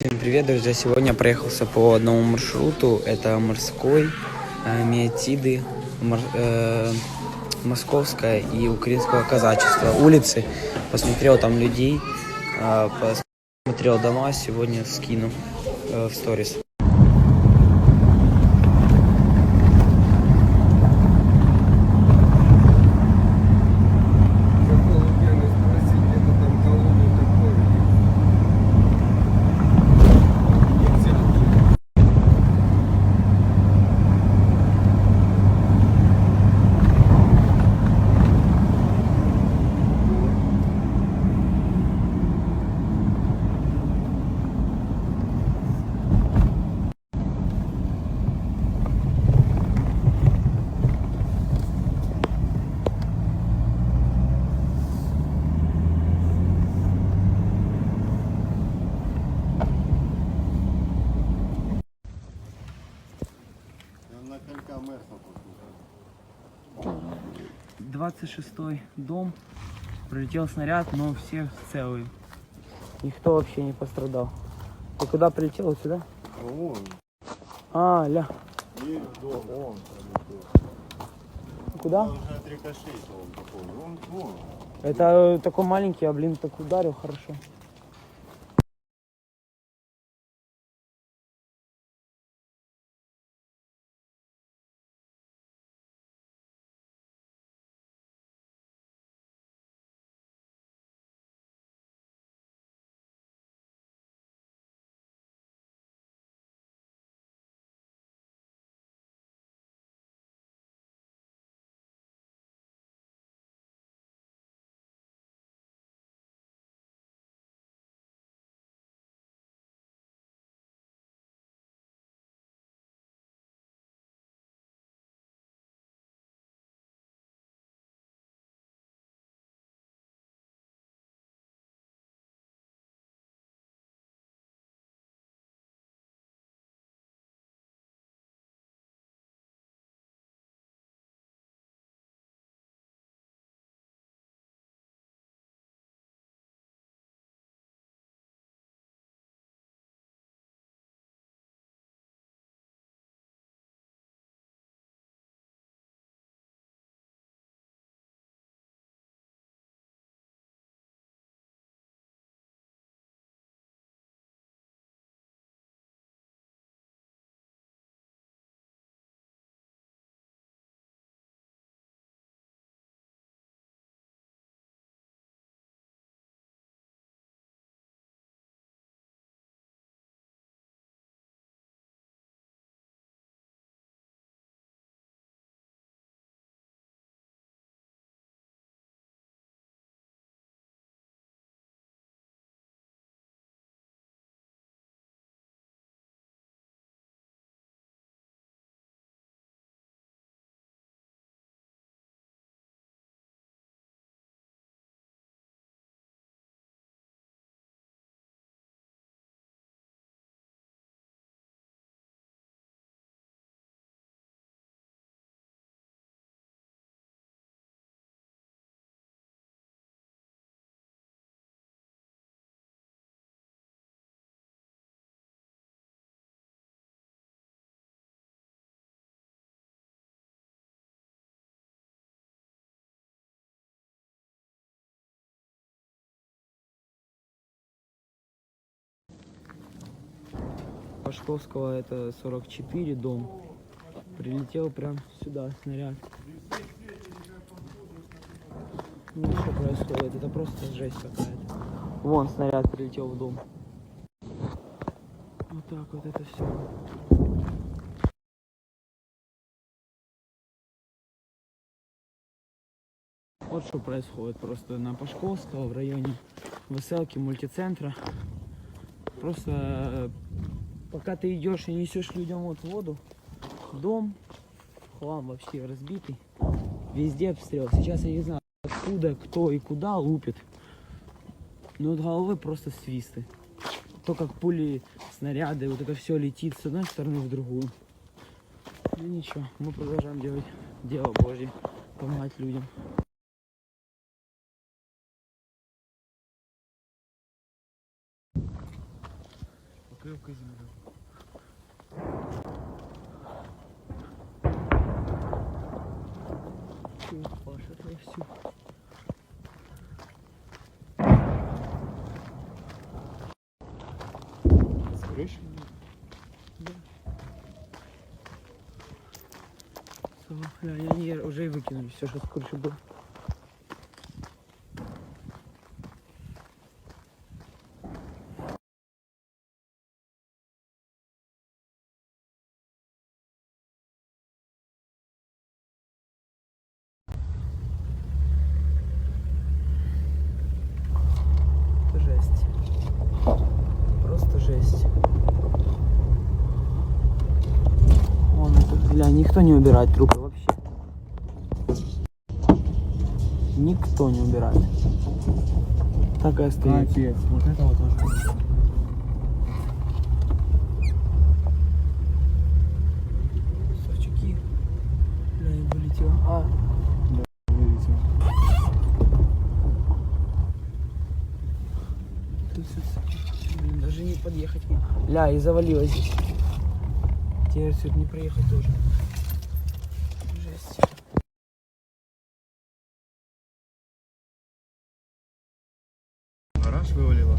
Всем привет, друзья! Сегодня проехался по одному маршруту. Это Морской, Меотиды, Московская и Украинского казачества. Улицы. Посмотрел там людей, посмотрел дома. Сегодня скину в сторис. На конька Мерса 26-й дом. Прилетел снаряд, но все целые. Никто вообще не пострадал. Ты куда прилетел? Вот сюда? Вон. Ля. И до он. Куда? Он же отрикошетил он такой. Вон. Это такой маленький, блин, так ударил хорошо. Пашковского это 44 дом. Прилетел прям сюда снаряд. Ну что происходит? Это просто жесть какая-то. Вон снаряд прилетел в дом. Вот так вот это все. Вот что происходит просто на Пашковского в районе Веселки, мультицентра. Просто пока ты идешь и несешь людям вот воду, дом, хлам вообще разбитый, везде обстрел. Сейчас я не знаю, откуда, кто и куда лупит, но от головы просто свисты. То, как пули, снаряды, вот это все летит с одной стороны в другую. Ну ничего, мы продолжаем делать дело Божье, помогать людям. Покривка землі. Пашет вовсю. З криші? Они уже и выкинули все, что с крыши было. Это жесть. Просто жесть. Вон это, бля, никто не убирает трупы вообще. Никто не убирает. Так и остается. Капец, вот этого тоже. Савчуки. Бля, не полетел. Видите. Блин, даже не подъехать. Бля, и завалилось здесь. Теперь сюда не проехать тоже. Жесть. Гараж вивалило.